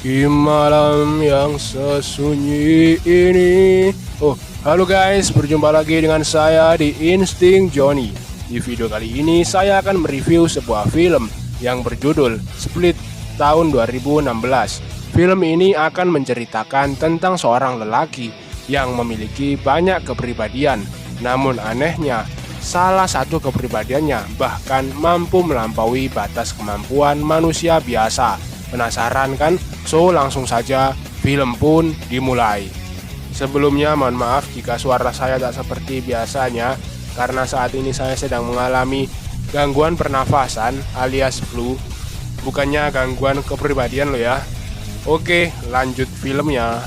Di malam yang sesunyi ini. Halo guys, berjumpa lagi dengan saya di Insting Johnny. Di video kali ini saya akan mereview sebuah film yang berjudul Split tahun 2016. Film ini akan menceritakan tentang seorang lelaki yang memiliki banyak kepribadian. Namun anehnya, salah satu kepribadiannya bahkan mampu melampaui batas kemampuan manusia biasa. Penasaran kan? So langsung saja film pun dimulai. Sebelumnya mohon maaf jika suara saya tak seperti biasanya, karena saat ini saya sedang mengalami gangguan pernafasan alias flu, bukannya gangguan kepribadian lo ya. Oke, lanjut filmnya.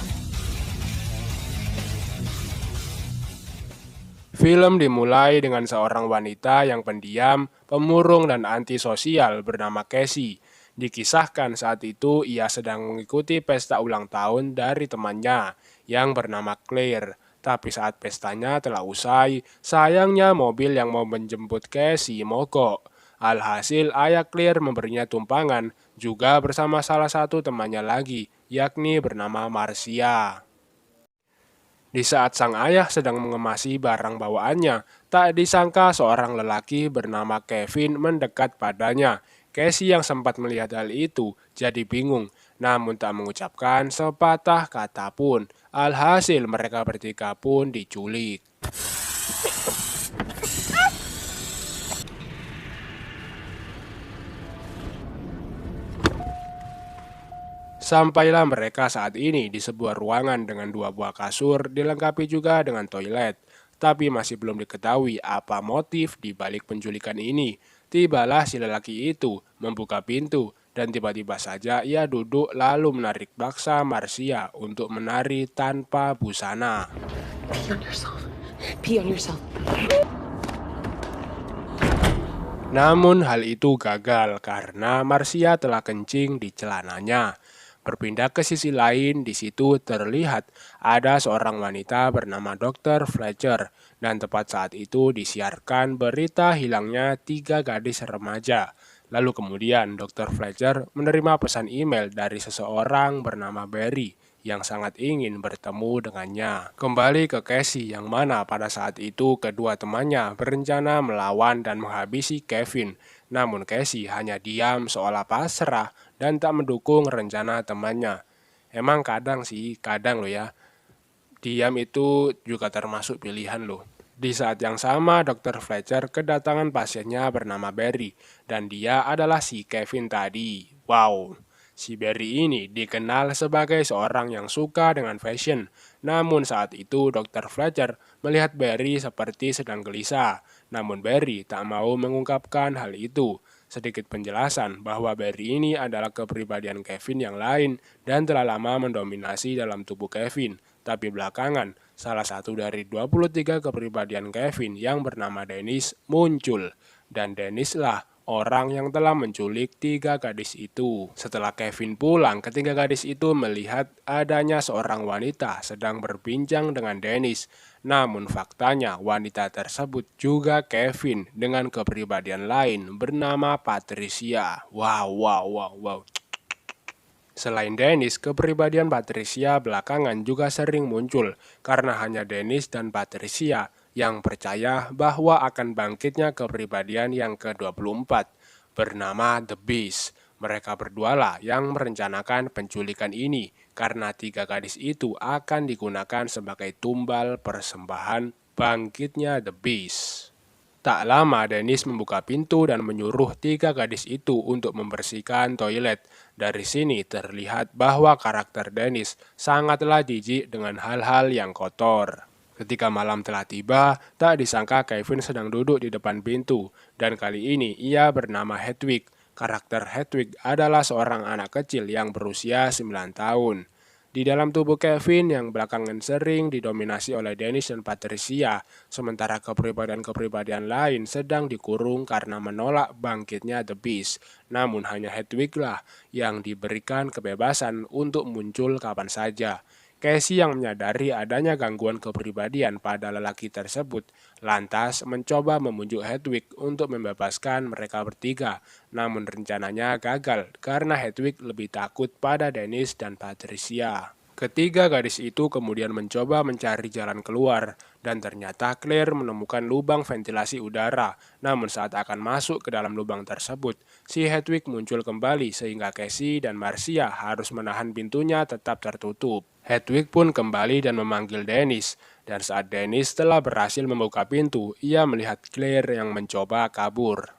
Film dimulai dengan seorang wanita yang pendiam, pemurung dan antisosial bernama Casey. Dikisahkan saat itu ia sedang mengikuti pesta ulang tahun dari temannya yang bernama Claire. Tapi saat pestanya telah usai, sayangnya mobil yang mau menjemput Casey mogok. Alhasil ayah Claire memberinya tumpangan juga bersama salah satu temannya lagi, yakni bernama Marcia. Di saat sang ayah sedang mengemasi barang bawaannya, tak disangka seorang lelaki bernama Kevin mendekat padanya. Casey yang sempat melihat hal itu jadi bingung, namun tak mengucapkan sepatah kata pun. Alhasil mereka bertiga pun diculik. Sampailah mereka saat ini di sebuah ruangan dengan dua buah kasur, dilengkapi juga dengan toilet. Tapi masih belum diketahui apa motif di balik penculikan ini. Tibalah si lelaki itu membuka pintu, dan tiba-tiba saja ia duduk lalu menarik paksa Marcia untuk menari tanpa busana. Pee on yourself. Pee on yourself. Namun hal itu gagal karena Marcia telah kencing di celananya. Berpindah ke sisi lain, di situ terlihat ada seorang wanita bernama Dr. Fletcher, dan tepat saat itu disiarkan berita hilangnya 3 gadis remaja. Lalu kemudian Dr. Fletcher menerima pesan email dari seseorang bernama Barry yang sangat ingin bertemu dengannya. Kembali ke Casey yang mana pada saat itu kedua temannya berencana melawan dan menghabisi Kevin. Namun Casey hanya diam seolah pasrah dan tak mendukung rencana temannya. Emang kadang loh ya, diam itu juga termasuk pilihan loh. Di saat yang sama, Dr. Fletcher kedatangan pasiennya bernama Barry, dan dia adalah si Kevin tadi. Wow, si Barry ini dikenal sebagai seorang yang suka dengan fashion. Namun saat itu Dr. Fletcher melihat Barry seperti sedang gelisah. Namun Barry tak mau mengungkapkan hal itu. Sedikit penjelasan bahwa Barry ini adalah kepribadian Kevin yang lain dan telah lama mendominasi dalam tubuh Kevin. Tapi belakangan, salah satu dari 23 kepribadian Kevin yang bernama Dennis muncul. Dan Dennis lah orang yang telah menculik 3 gadis itu. Setelah Kevin pulang, ketiga gadis itu melihat adanya seorang wanita sedang berbincang dengan Dennis. Namun faktanya wanita tersebut juga Kevin dengan kepribadian lain bernama Patricia. Wow. Selain Dennis, kepribadian Patricia belakangan juga sering muncul karena hanya Dennis dan Patricia yang percaya bahwa akan bangkitnya kepribadian yang ke-24 bernama The Beast. Mereka berdualah yang merencanakan penculikan ini karena 3 gadis itu akan digunakan sebagai tumbal persembahan bangkitnya The Beast. Tak lama Dennis membuka pintu dan menyuruh 3 gadis itu untuk membersihkan toilet. Dari sini terlihat bahwa karakter Dennis sangatlah jijik dengan hal-hal yang kotor. Ketika malam telah tiba, tak disangka Kevin sedang duduk di depan pintu, dan kali ini ia bernama Hedwig. Karakter Hedwig adalah seorang anak kecil yang berusia 9 tahun. Di dalam tubuh Kevin yang belakangan sering didominasi oleh Dennis dan Patricia, sementara kepribadian-kepribadian lain sedang dikurung karena menolak bangkitnya The Beast. Namun hanya Hedwig lah yang diberikan kebebasan untuk muncul kapan saja. Casey yang menyadari adanya gangguan kepribadian pada lelaki tersebut, lantas mencoba membujuk Hedwig untuk membebaskan mereka bertiga. Namun rencananya gagal karena Hedwig lebih takut pada Dennis dan Patricia. Ketiga gadis itu kemudian mencoba mencari jalan keluar, dan ternyata Claire menemukan lubang ventilasi udara. Namun saat akan masuk ke dalam lubang tersebut, si Hedwig muncul kembali sehingga Casey dan Marcia harus menahan pintunya tetap tertutup. Hedwig pun kembali dan memanggil Dennis, dan saat Dennis telah berhasil membuka pintu, ia melihat Claire yang mencoba kabur.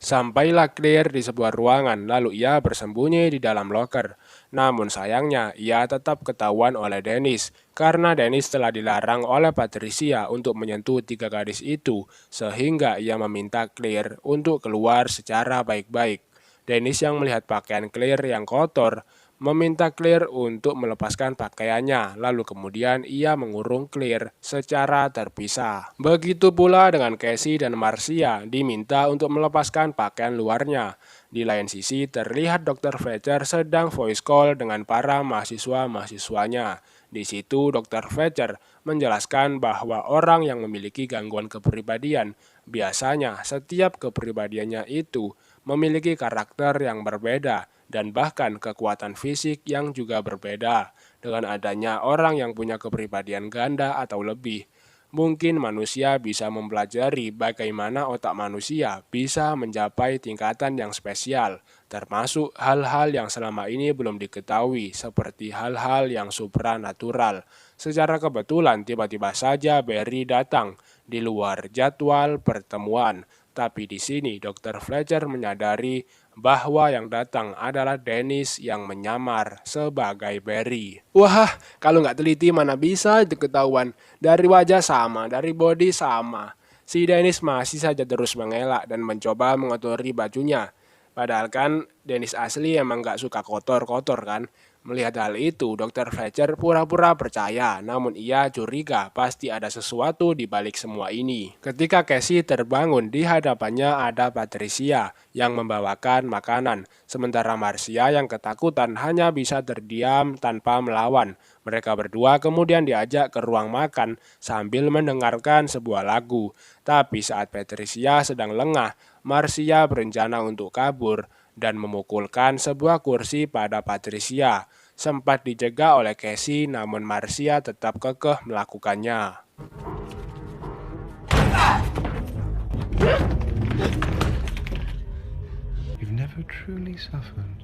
Sampailah Claire di sebuah ruangan, lalu ia bersembunyi di dalam loker. Namun sayangnya, ia tetap ketahuan oleh Dennis, karena Dennis telah dilarang oleh Patricia untuk menyentuh tiga gadis itu, sehingga ia meminta Claire untuk keluar secara baik-baik. Dennis yang melihat pakaian Claire yang kotor, meminta Claire untuk melepaskan pakaiannya, lalu kemudian ia mengurung Claire secara terpisah. Begitu pula dengan Casey dan Marcia diminta untuk melepaskan pakaian luarnya. Di lain sisi terlihat Dr. Fletcher sedang voice call dengan para mahasiswa-mahasiswanya. Di situ Dr. Fletcher menjelaskan bahwa orang yang memiliki gangguan kepribadian biasanya setiap kepribadiannya itu memiliki karakter yang berbeda dan bahkan kekuatan fisik yang juga berbeda. Dengan adanya orang yang punya kepribadian ganda atau lebih, mungkin manusia bisa mempelajari bagaimana otak manusia bisa mencapai tingkatan yang spesial, termasuk hal-hal yang selama ini belum diketahui, seperti hal-hal yang supranatural. Secara kebetulan, tiba-tiba saja Barry datang di luar jadwal pertemuan. Tapi di sini Dr. Fletcher menyadari bahwa yang datang adalah Dennis yang menyamar sebagai Barry. Wah, kalau nggak teliti mana bisa itu ketahuan. Dari wajah sama, dari body sama. Si Dennis masih saja terus mengelak dan mencoba mengotori bajunya. Padahal kan Dennis asli emang nggak suka kotor-kotor kan. Melihat hal itu, Dr. Fletcher pura-pura percaya, namun ia curiga pasti ada sesuatu di balik semua ini. Ketika Casey terbangun, di hadapannya ada Patricia yang membawakan makanan, sementara Marcia yang ketakutan hanya bisa terdiam tanpa melawan. Mereka berdua kemudian diajak ke ruang makan sambil mendengarkan sebuah lagu. Tapi saat Patricia sedang lengah, Marcia berencana untuk kabur dan memukulkan sebuah kursi pada Patricia. Sempat dicegah oleh Casey, namun Marcia tetap kekeh melakukannya. You've never truly suffered.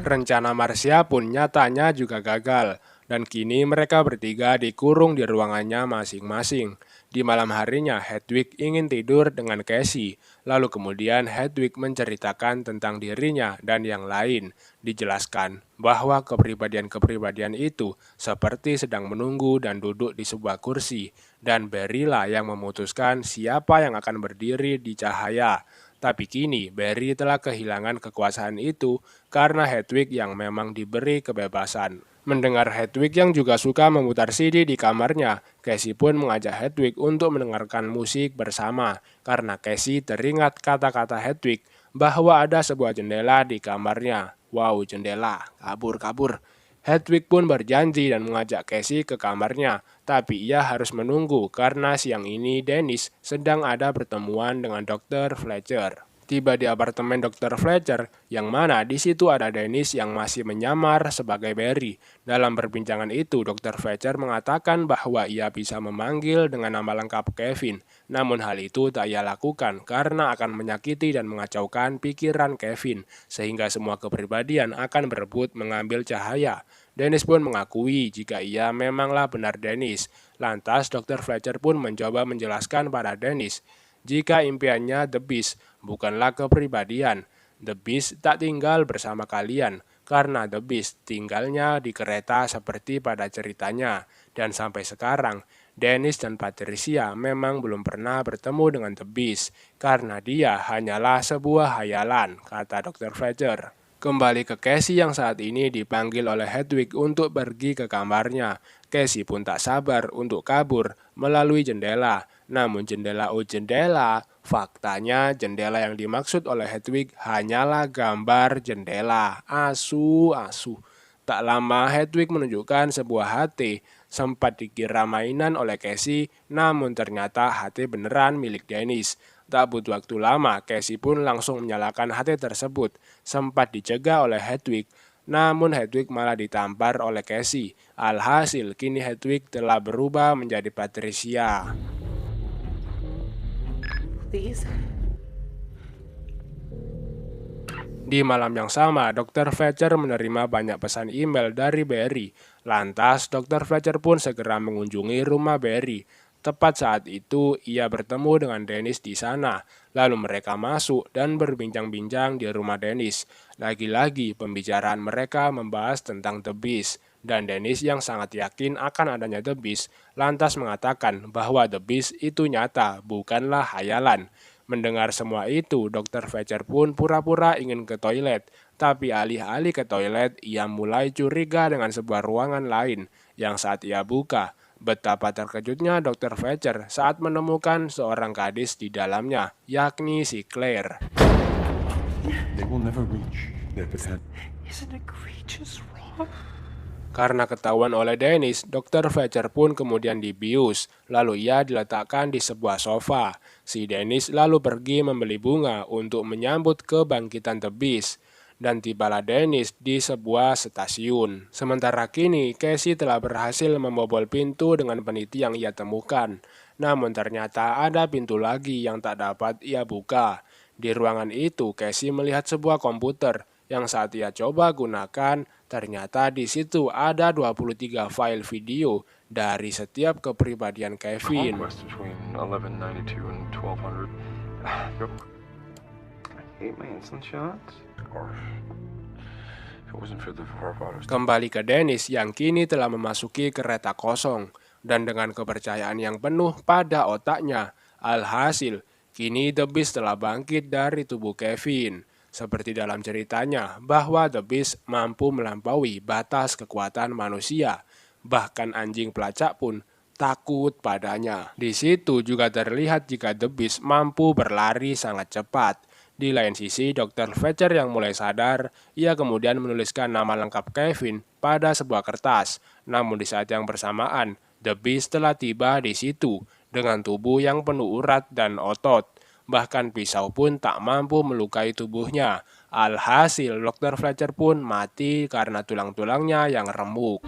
Rencana Marcia pun nyatanya juga gagal, dan kini mereka bertiga dikurung di ruangannya masing-masing. Di malam harinya, Hedwig ingin tidur dengan Casey, lalu kemudian Hedwig menceritakan tentang dirinya dan yang lain. Dijelaskan bahwa kepribadian-kepribadian itu seperti sedang menunggu dan duduk di sebuah kursi, dan Barry lah yang memutuskan siapa yang akan berdiri di cahaya. Tapi kini Barry telah kehilangan kekuasaan itu karena Hedwig yang memang diberi kebebasan. Mendengar Hedwig yang juga suka memutar CD di kamarnya, Casey pun mengajak Hedwig untuk mendengarkan musik bersama karena Casey teringat kata-kata Hedwig bahwa ada sebuah jendela di kamarnya. Wow, jendela, kabur. Hedwig pun berjanji dan mengajak Casey ke kamarnya, tapi ia harus menunggu karena siang ini Dennis sedang ada pertemuan dengan Dr. Fletcher. Tiba di apartemen Dr. Fletcher, yang mana di situ ada Dennis yang masih menyamar sebagai Barry. Dalam perbincangan itu, Dr. Fletcher mengatakan bahwa ia bisa memanggil dengan nama lengkap Kevin. Namun hal itu tak ia lakukan karena akan menyakiti dan mengacaukan pikiran Kevin, sehingga semua kepribadian akan berebut mengambil cahaya. Dennis pun mengakui jika ia memanglah benar Dennis. Lantas Dr. Fletcher pun mencoba menjelaskan pada Dennis jika impiannya The Beast bukanlah kepribadian. The Beast tak tinggal bersama kalian karena The Beast tinggalnya di kereta seperti pada ceritanya. Dan sampai sekarang, Dennis dan Patricia memang belum pernah bertemu dengan The Beast karena dia hanyalah sebuah hayalan, kata Dr. Fletcher. Kembali ke Casey yang saat ini dipanggil oleh Hedwig untuk pergi ke kamarnya. Casey pun tak sabar untuk kabur melalui jendela. Namun jendela, faktanya jendela yang dimaksud oleh Hedwig hanyalah gambar jendela. Asu. Tak lama Hedwig menunjukkan sebuah HT, sempat dikira mainan oleh Casey, namun ternyata HT beneran milik Dennis. Tak butuh waktu lama, Casey pun langsung menyalakan HT tersebut, sempat dicegah oleh Hedwig. Namun Hedwig malah ditampar oleh Casey. Alhasil, kini Hedwig telah berubah menjadi Patricia. Please. Di malam yang sama, Dr. Fletcher menerima banyak pesan email dari Barry. Lantas, Dr. Fletcher pun segera mengunjungi rumah Barry. Tepat saat itu, ia bertemu dengan Dennis di sana. Lalu mereka masuk dan berbincang-bincang di rumah Dennis. Lagi-lagi, pembicaraan mereka membahas tentang The Beast. Dan Dennis yang sangat yakin akan adanya The Beast, lantas mengatakan bahwa The Beast itu nyata, bukanlah hayalan. Mendengar semua itu, Dr. Fletcher pun pura-pura ingin ke toilet. Tapi alih-alih ke toilet, ia mulai curiga dengan sebuah ruangan lain yang saat ia buka. Betapa terkejutnya Dr. Fletcher saat menemukan seorang gadis di dalamnya, yakni si Claire. They will never reach their potential. Isn't egregious wrong? Karena ketahuan oleh Dennis, Dr. Fletcher pun kemudian dibius, lalu ia diletakkan di sebuah sofa. Si Dennis lalu pergi membeli bunga untuk menyambut kebangkitan The Beast, dan tibalah Dennis di sebuah stasiun. Sementara kini, Casey telah berhasil membobol pintu dengan peniti yang ia temukan. Namun ternyata ada pintu lagi yang tak dapat ia buka. Di ruangan itu, Casey melihat sebuah komputer yang saat ia coba gunakan, ternyata di situ ada 23 file video dari setiap kepribadian Kevin. Conquest between 1192 and 1200. I hate my instant shots. Or if it wasn't for the firefighters. Kembali ke Dennis yang kini telah memasuki kereta kosong dan dengan kepercayaan yang penuh pada otaknya. Alhasil, kini The Beast telah bangkit dari tubuh Kevin. Seperti dalam ceritanya, bahwa The Beast mampu melampaui batas kekuatan manusia. Bahkan anjing pelacak pun takut padanya. Di situ juga terlihat jika The Beast mampu berlari sangat cepat. Di lain sisi, Dr. Fletcher yang mulai sadar, ia kemudian menuliskan nama lengkap Kevin pada sebuah kertas. Namun di saat yang bersamaan, The Beast telah tiba di situ dengan tubuh yang penuh urat dan otot. Bahkan pisau pun tak mampu melukai tubuhnya. Alhasil, Dr. Fletcher pun mati karena tulang-tulangnya yang remuk.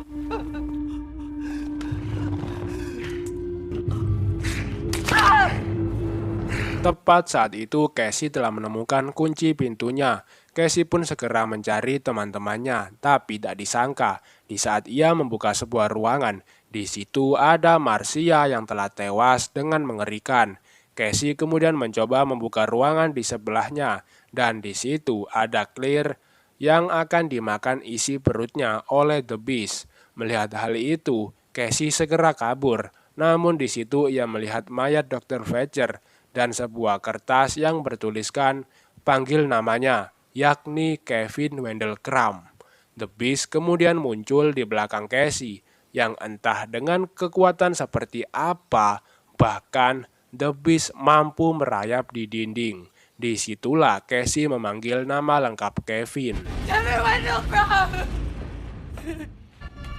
Tepat saat itu, Casey telah menemukan kunci pintunya. Casey pun segera mencari teman-temannya, tapi tak disangka, di saat ia membuka sebuah ruangan, di situ ada Marcia yang telah tewas dengan mengerikan. Casey kemudian mencoba membuka ruangan di sebelahnya, dan di situ ada Claire yang akan dimakan isi perutnya oleh The Beast. Melihat hal itu, Casey segera kabur, namun di situ ia melihat mayat Dr. Fletcher dan sebuah kertas yang bertuliskan panggil namanya, yakni Kevin Wendell Crumb. The Beast kemudian muncul di belakang Casey, yang entah dengan kekuatan seperti apa, bahkan The Beast mampu merayap di dinding. Disitulah Casey memanggil nama lengkap Kevin. Kevin Wendell Crumb!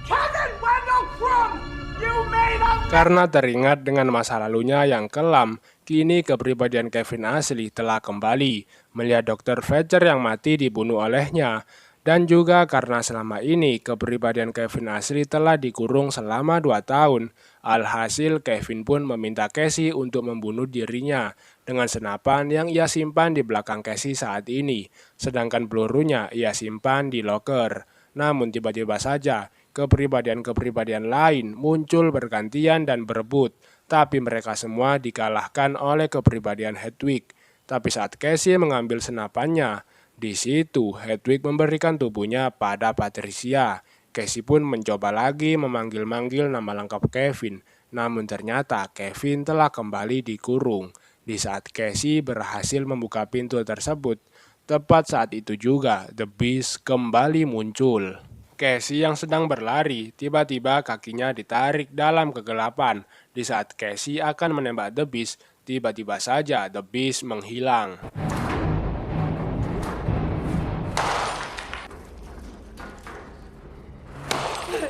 Kevin Wendell Crumb! You made a... Karena teringat dengan masa lalunya yang kelam, kini kepribadian Kevin asli telah kembali. Melihat Dr. Fletcher yang mati dibunuh olehnya, dan juga karena selama ini kepribadian Kevin asli telah dikurung selama 2 tahun. Alhasil, Kevin pun meminta Casey untuk membunuh dirinya dengan senapan yang ia simpan di belakang Casey saat ini. Sedangkan pelurunya ia simpan di loker. Namun tiba-tiba saja, kepribadian-kepribadian lain muncul bergantian dan berebut. Tapi mereka semua dikalahkan oleh kepribadian Hedwig. Tapi saat Casey mengambil senapannya, di situ Hedwig memberikan tubuhnya pada Patricia. Casey pun mencoba lagi memanggil-manggil nama lengkap Kevin, namun ternyata Kevin telah kembali dikurung. Di saat Casey berhasil membuka pintu tersebut, tepat saat itu juga The Beast kembali muncul. Casey yang sedang berlari, tiba-tiba kakinya ditarik dalam kegelapan. Di saat Casey akan menembak The Beast, tiba-tiba saja The Beast menghilang.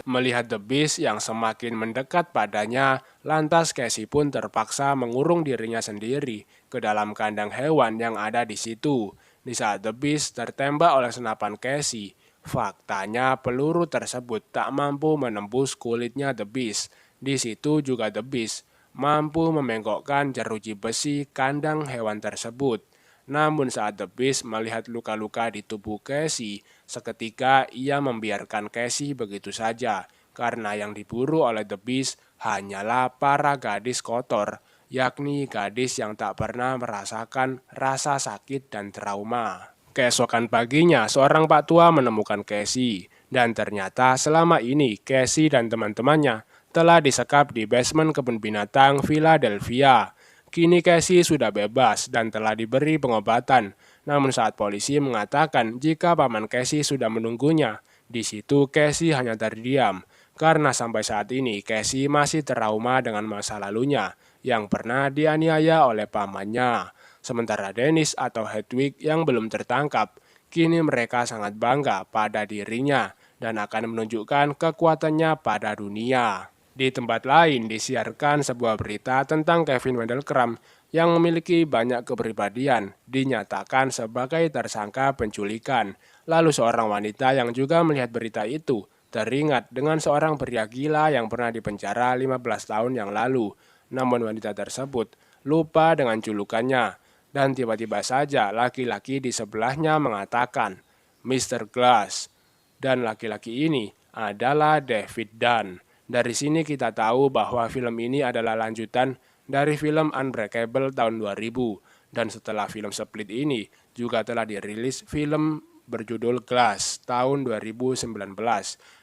Melihat The Beast yang semakin mendekat padanya, lantas Casey pun terpaksa mengurung dirinya sendiri ke dalam kandang hewan yang ada di situ. Di saat The Beast tertembak oleh senapan Casey, faktanya peluru tersebut tak mampu menembus kulitnya The Beast. Di situ juga The Beast mampu membengkokkan jeruji besi kandang hewan tersebut. Namun saat The Beast melihat luka-luka di tubuh Casey, seketika ia membiarkan Casey begitu saja, karena yang diburu oleh The Beast hanyalah para gadis kotor, yakni gadis yang tak pernah merasakan rasa sakit dan trauma. Keesokan paginya, seorang pak tua menemukan Casey, dan ternyata selama ini Casey dan teman-temannya telah disekap di basement kebun binatang Philadelphia. Kini Casey sudah bebas dan telah diberi pengobatan. Namun saat polisi mengatakan jika paman Casey sudah menunggunya, di situ Casey hanya terdiam. Karena sampai saat ini Casey masih trauma dengan masa lalunya yang pernah dianiaya oleh pamannya. Sementara Dennis atau Hedwig yang belum tertangkap, kini mereka sangat bangga pada dirinya dan akan menunjukkan kekuatannya pada dunia. Di tempat lain disiarkan sebuah berita tentang Kevin Wendell Crumb yang memiliki banyak kepribadian dinyatakan sebagai tersangka penculikan. Lalu seorang wanita yang juga melihat berita itu teringat dengan seorang pria gila yang pernah dipenjara 15 tahun yang lalu. Namun wanita tersebut lupa dengan julukannya dan tiba-tiba saja laki-laki di sebelahnya mengatakan Mr. Glass, dan laki-laki ini adalah David Dunn. Dari sini kita tahu bahwa film ini adalah lanjutan dari film Unbreakable tahun 2000, dan setelah film Split ini juga telah dirilis film berjudul Glass tahun 2019,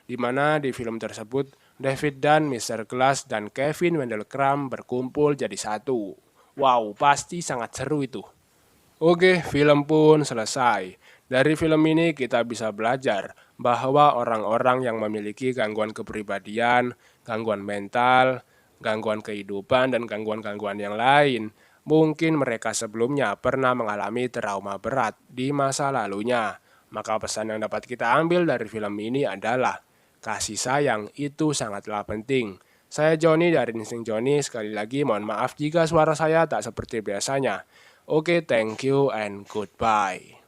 di mana di film tersebut David Dunn, Mr. Glass, dan Kevin Wendell Crumb berkumpul jadi satu. Wow, pasti sangat seru itu. Oke, film pun selesai. Dari film ini kita bisa belajar bahwa orang-orang yang memiliki gangguan kepribadian, gangguan mental, gangguan kehidupan, dan gangguan-gangguan yang lain, mungkin mereka sebelumnya pernah mengalami trauma berat di masa lalunya. Maka pesan yang dapat kita ambil dari film ini adalah, kasih sayang itu sangatlah penting. Saya Joni dari Insting Joni, sekali lagi mohon maaf jika suara saya tak seperti biasanya. Oke, thank you and goodbye.